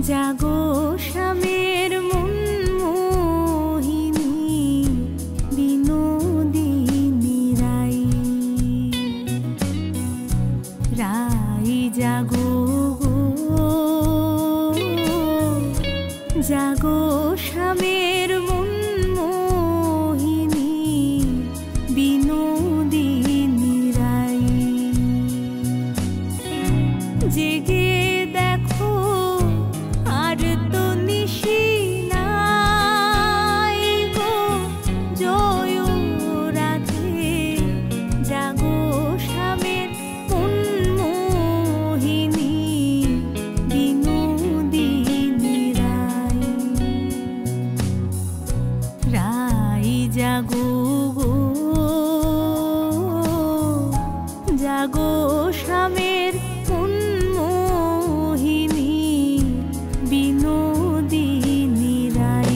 জাগো শ্যামের মন মোহিনী বিনোদিনী রাই, রাই জাগো জাগো শ্যামের মন মোহিনী বিনোদিনী রাই। জেগে দেখো আর তো নিশি নাই গো, জয় রাধে জাগো শ্যামের মন মোহিনী বিনোদিনী রাই, রাই জাগো জাগো শ্যামের মন মোহিনী বিনোদিনী রাই।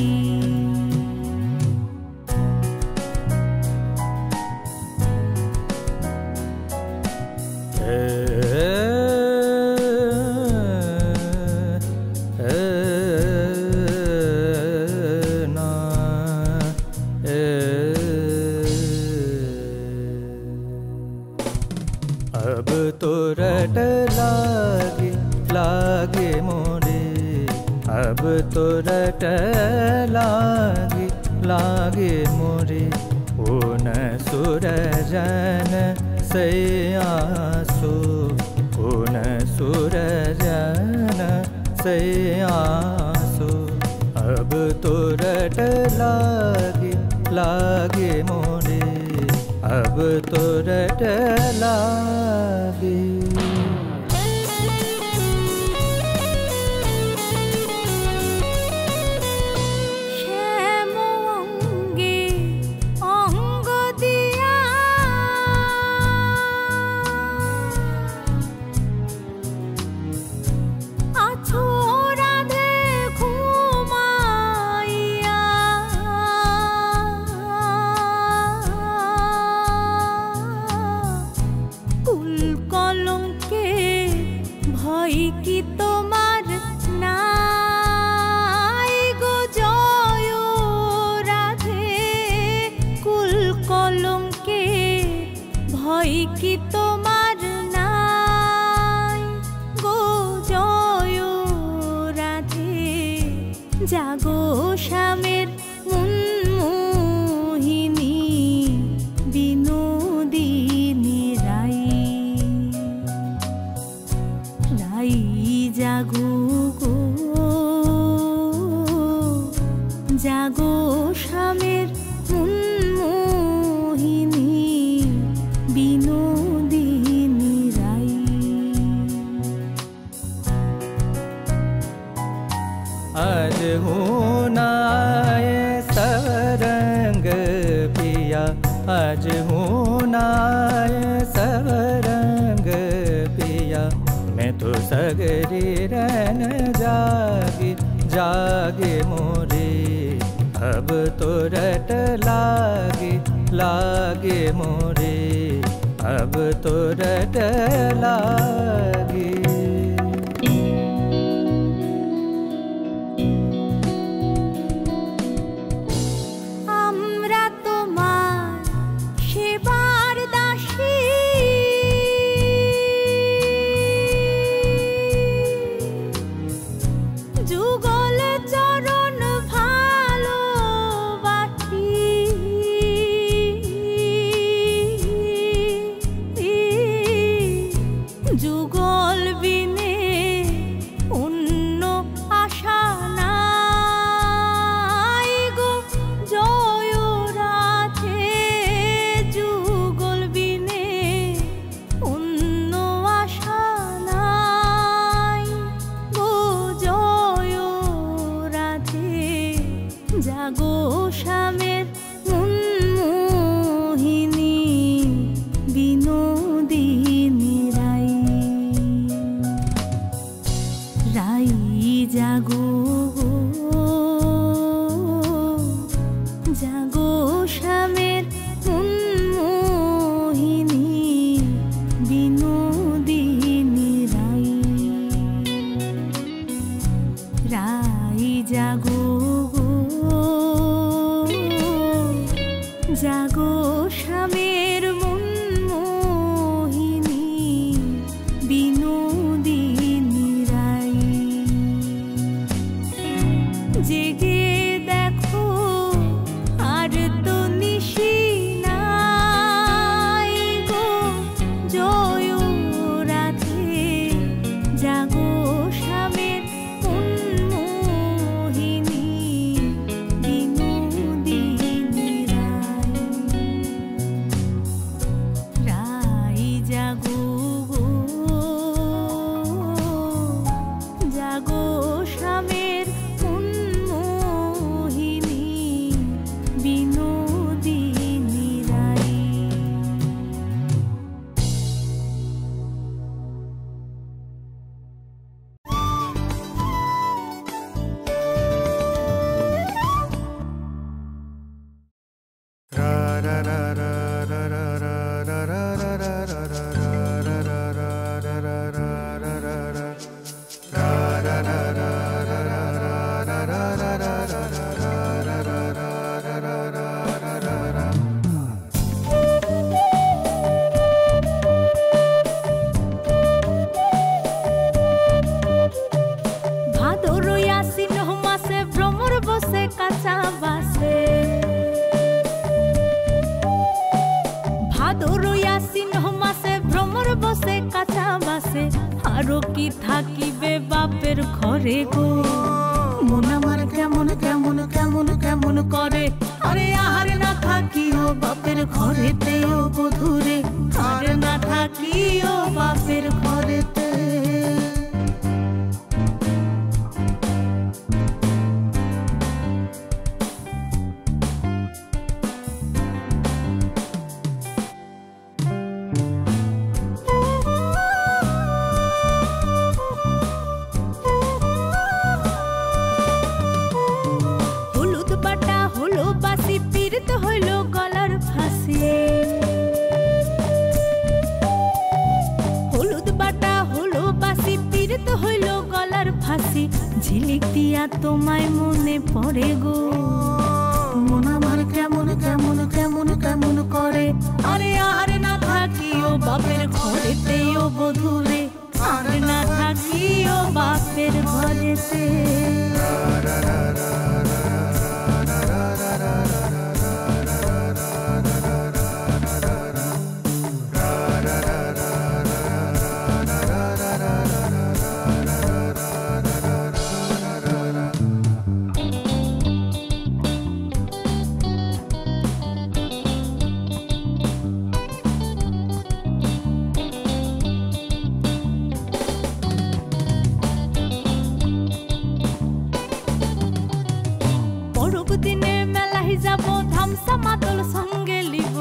अब तो रट लागे लागे मोरे, अब तो रट लागे लागे मोरे। ओ न सुरजन से आसो, ओ न सुरजन से आसो। अब तो रट लागे लागे मोरे, अब तो रट लागे। শ্যাম অঙ্গে অঙ্গ দিয়া আছো রাধে ঘুমাইয়া, কুল কলঙ্কে ভয় কি তোমার নাই গো, জয় রাধে কুল কলঙ্কে ভয় কি তোমার নাই গো, জয় রাধে জাগো শ্যামের মন মোহিনী বিনোদিনী রাই, রাই জাগো জাগো শ্যামের মন মোহিনী বিনোদিনী রাই। आज हूँ नाए सरंग पिया, आज हूँ नाए सरंग पिया। मैं तो सगरी रन जागे जागे मोरे, अब तो रट लागे लागे मोरे, अब तो रट लागे। আমরা তোমার সেবার দাসী, যুগল চরণ ভালোবাসি, যুগল বিনে অন্য আশা নাই গো, জয় রাধে যুগল বিনে অন্য আশা নাই গো, জয় রাধে জাগো শ্যামের মন মোহিনী বিনোদিনী রাই, রাই জাগো জাগো শ্যামের মন মোহিনী বিনোদিনী রাই। রাই জাগো জাগো স্বামীর মন মোহিনী বিনোদিনী রাই জেগে দেখো আর তো নিশি নাই গো জয় রাধে জাগো স্বামীর মন মোহিনী বিনোদিনী রাই জাগো জাগো স্বামীর মন মোহিনী বিনোদিনী রাই ভাদর আশ্বিন মাসে ভ্রমর বসে কাঁচা বাসে ভাদর আশ্বিন মাসে ভ্রমর বসে কাঁচা বাসে আরো কি থাকিবে বাপের ঘরে গো মন আমার কেমন কেমন কেমন কেমন করে আরে আহারে না থাকিও বাপের ঘরেতে ও বধুরে আরে না থাকিও বাপের ঘরেতে হলুদ বাটা হলো বাসি পীড়িত হইল গলার ফাঁসি হলুদ বাটা হলো বাসি পীড়িত হইল গলার ফাঁসি ঝিলিক দিয়া তোমায় মনে পড়ে গো মন আমার কেমন কেমন কেমন কেমন করে আরে আর না থাকিও বাপের ঘরেতে ও বধুরে আর না থাকিও বাপের ঘরেতে পরব দিনে মেলায় যাব ধামসা মাদল সঙ্গে লিব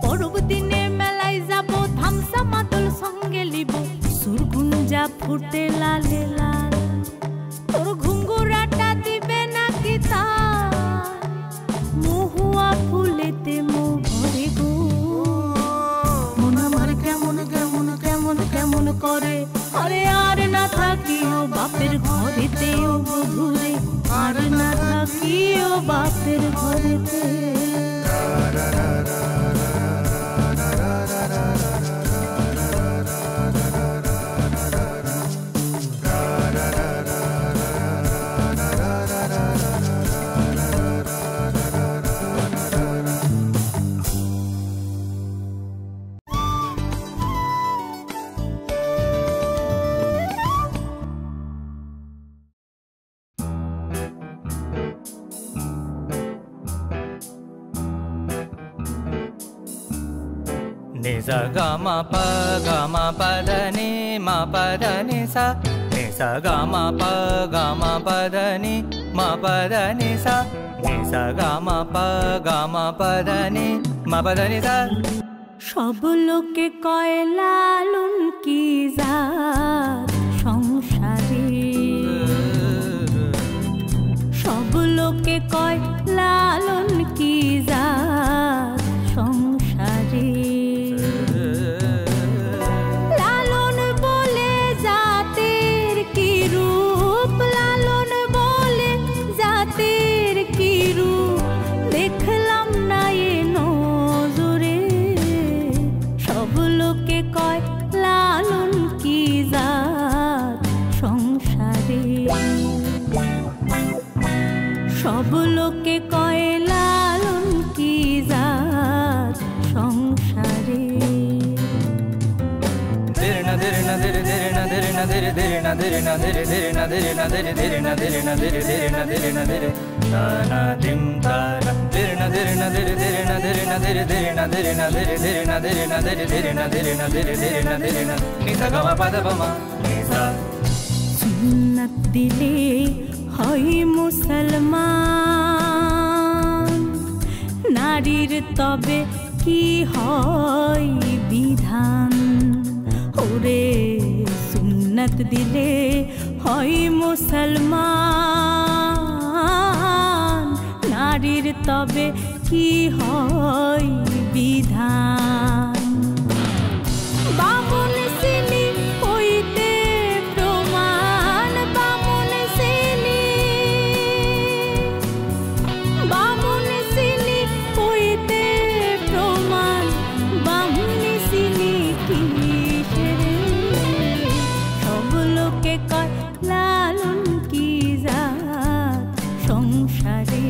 পরব দিনে মেলায় যাব ধামসা মাদল সঙ্গে লিব সুরগুঞ্জা ফুটে লালে লাল তোর ঘুঙ্গুরাটা দিবে নাকি তার মহুয়া ফুলেতে মোহরে গো মন আমার কেমন কেমন কেমন কেমন করে আরে আর না থাকিও বাপের ঘরেতে ও বধুরে আর না থাকিও বাপের ঘরেতে ni sa ga ma pa da ni ma pa da ni sa ga ma pa da ni ma pa da ni sa ga ma pa da ni ma pa da ni sa সব লোকে কয় লালন কি জাত সংসারে সব লোকে কয় লালন কি জাত সংসারে লালন বলে সুন্নত দিলে হয় মুসলমান, নারীর তবে কি হয় বিধান। ওরে সুন্নত দিলে হয় মুসলমান, নারীর তবে কি হয় বিধান। বামুন সিনি হইতে প্রমাণ, বামুন সিনি, বামুন সিনি হইতে প্রমাণ, বামুন সিনি কিসের। সব লোকে কয় লালন কি জাত সংসারে,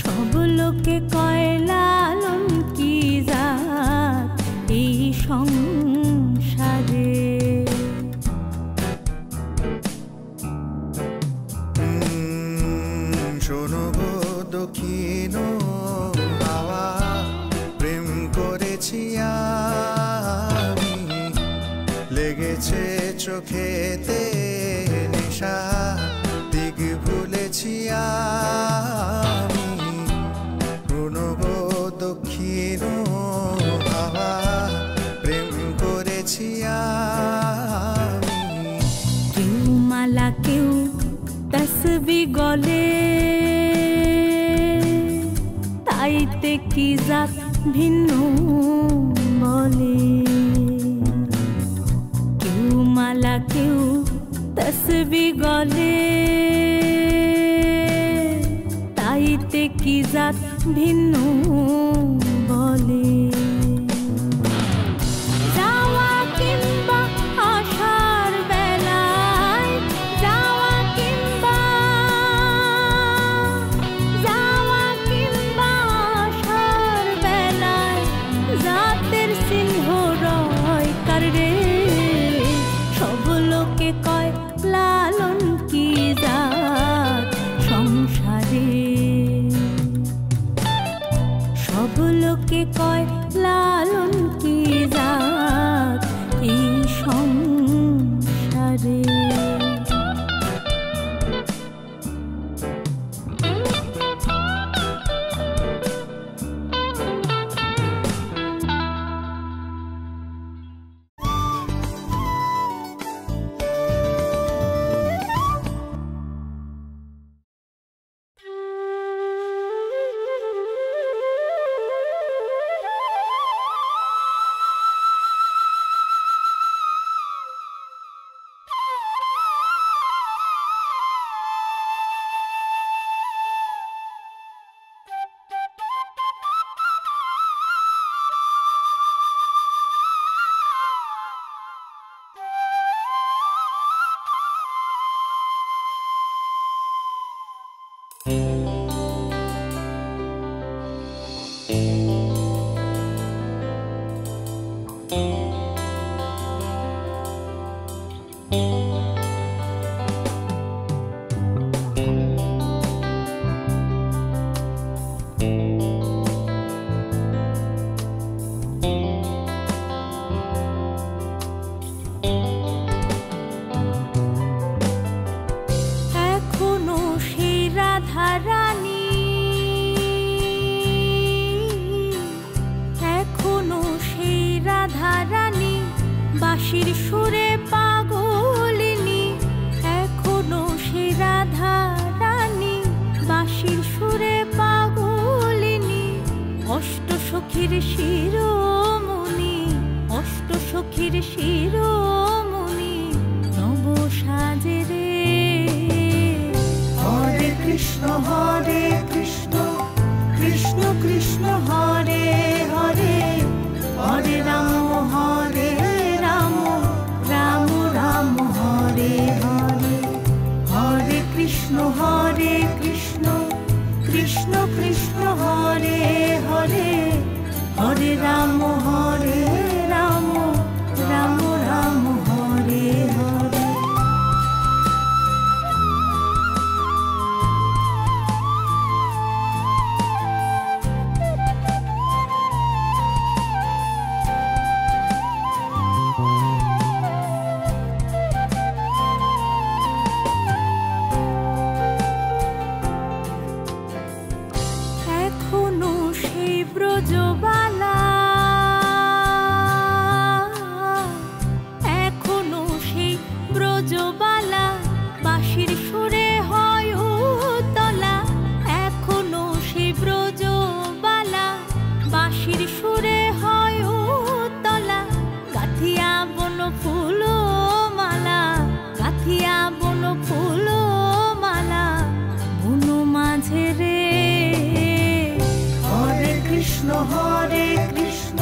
সব লোকে কয় লালন কি জাত এই সংসারে। শোনো গো দক্ষিণ হাওয়া, প্রেম করেছি আমি, লেগেছে চোখেতে নেশা, দিক ভুলেছি আমি। শোনো গো দক্ষিণ হাওয়া, প্রেম করেছি আমি। কেউ মালা কেউ তসবি গলে, তাইতে কি জাত ভিন্ন বলে। কেউ মালা কেউ তসবি গলে, তাইতে কি জাত ভিন্ন বলে। যাওয়া কিংবা আসার বেলায়, যাওয়া কিংবা, যাওয়া কিংবা আসার বেলায়, জাতের সিংহ রয় কারে। সব লোকে কয় লালন কি জাত সংসারে, সব লোকে কয় লালন কি জাত এই সংসারে। বাঁশির সুরে পাগলিনী, এখনো সে রাধা রানী। বাঁশির সুরে পাগলিনী, অষ্ট সখীর শিরোমণি, অষ্ট সখীর শিরোমণি নব সাজে রে। হরে কৃষ্ণ হরে কৃষ্ণ, কৃষ্ণ কৃষ্ণ হরে হরে, হরে রাম হরে রাম, রাম রাম হরে হরে। হরে কৃষ্ণ হরে কৃষ্ণ, কৃষ্ণ কৃষ্ণ হরে হরে, হরে রাম হরে রাম, ফুলো মালা গাথিয়া বন ফুলো মালা বুনো মাঝে রে হরে কৃষ্ণ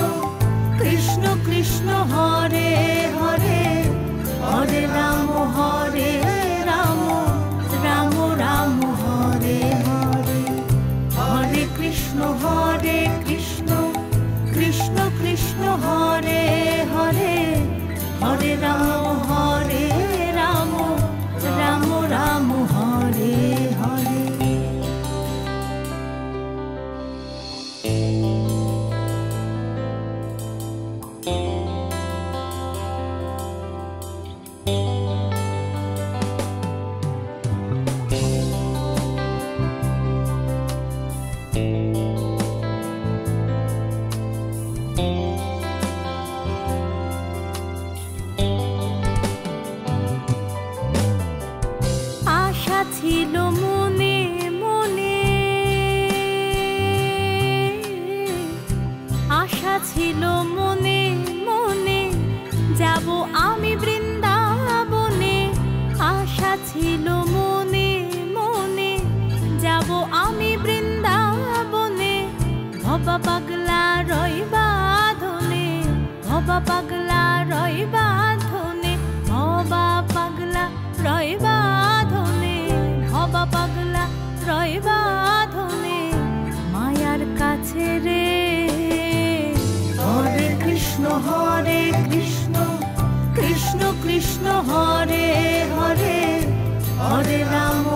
কৃষ্ণ কৃষ্ণ হরে হরে হরে রাম রাম রাম হরে হরে হরে কৃষ্ণ কৃষ্ণ কৃষ্ণ হরে হরে হরে রাম রাম হরে হরে ছিল মনে মনে আশা ছিল মনে মনে যাব আমি বৃন্দাবনে আশা ছিল মনে মনে যাব আমি বৃন্দাবনে ভবা পাগলা রইবা ধনে ভবা পাগলা রইবা ধনে ভবা পাগলা রইবা ধনে ভবা পাগলা রইবা ধনে মায়ার কাছে রে হরে কৃষ্ণ কৃষ্ণ কৃষ্ণ হরে হরে হরে রাম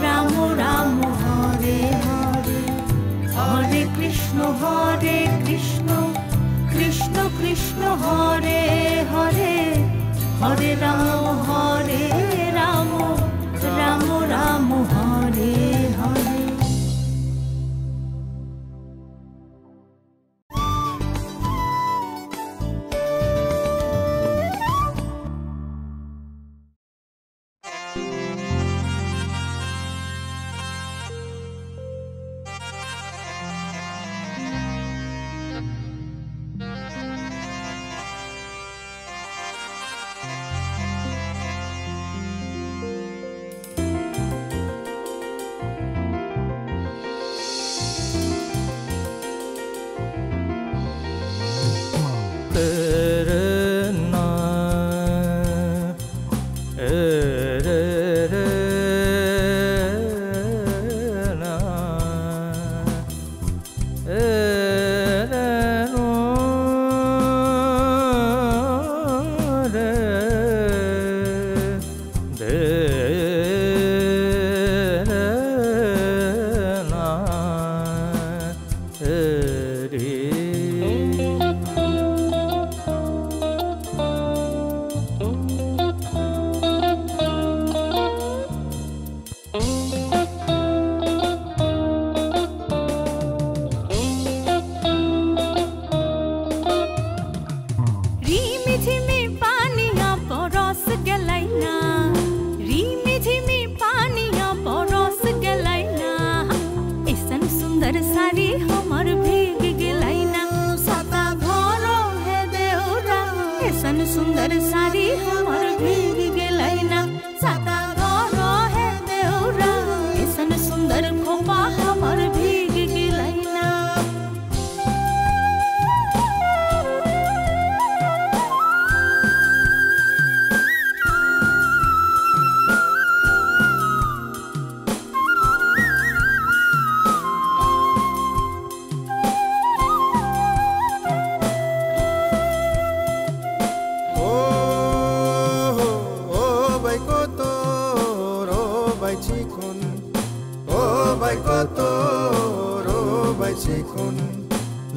রাম রাম হরে হরে হরে কৃষ্ণ কৃষ্ণ কৃষ্ণ হরে হরে হরে রাম রাম হরে হরে सुंदर सारी हमर भीग गेलैना साता घर है देउरा ऐसन सुंदर खोपा हमर भीग गेलैना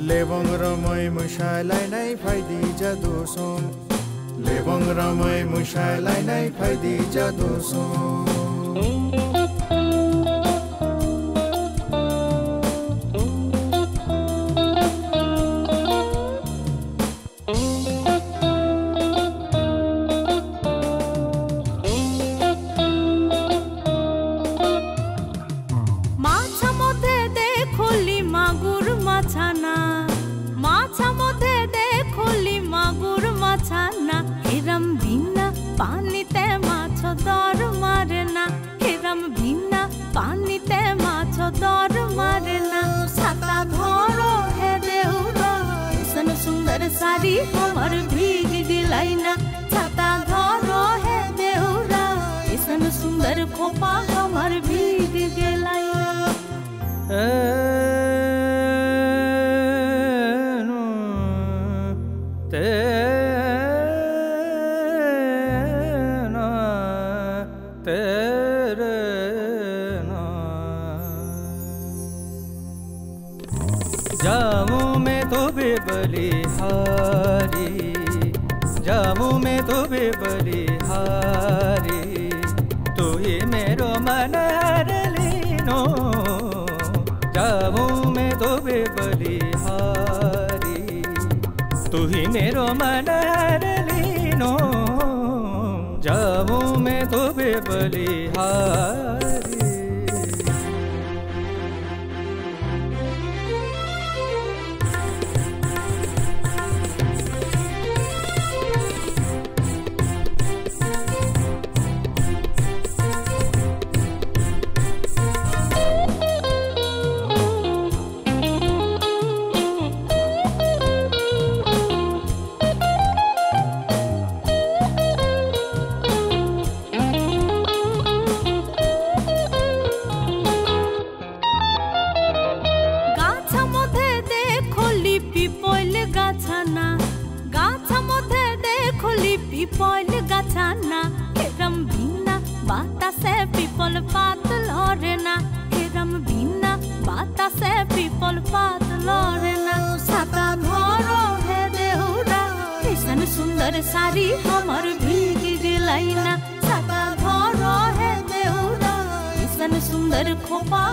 Lebong ramai mushalai nai faidi jadoson Lebong ramai mushalai nai faidi jadoson মাছা মধ্যে দেখলি साड़ी हमर भीग गेलैना छाता धरो हे देउरा ऐसन सुंदर खोपा हमर भीग गेलैना जाऊं मैं तो बलिहारी जाऊं मैं तो बलिहारी तू ही मेरो मन हर लीनो जाऊं मैं तो बलिहारी तू ही मेरो मन हर लीनो जाऊं मैं तो बलिहारी पिपल गाछाना हेरम बिना बातासे पिपल पात लरेना हेरम बिना बातासे पिपल पात लरेना छाता धरो हे देउरा ऐसन सुंदर साड़ी हमर भीग गेलैना छाता धरो हे देउरा ऐसन सुंदर खोपा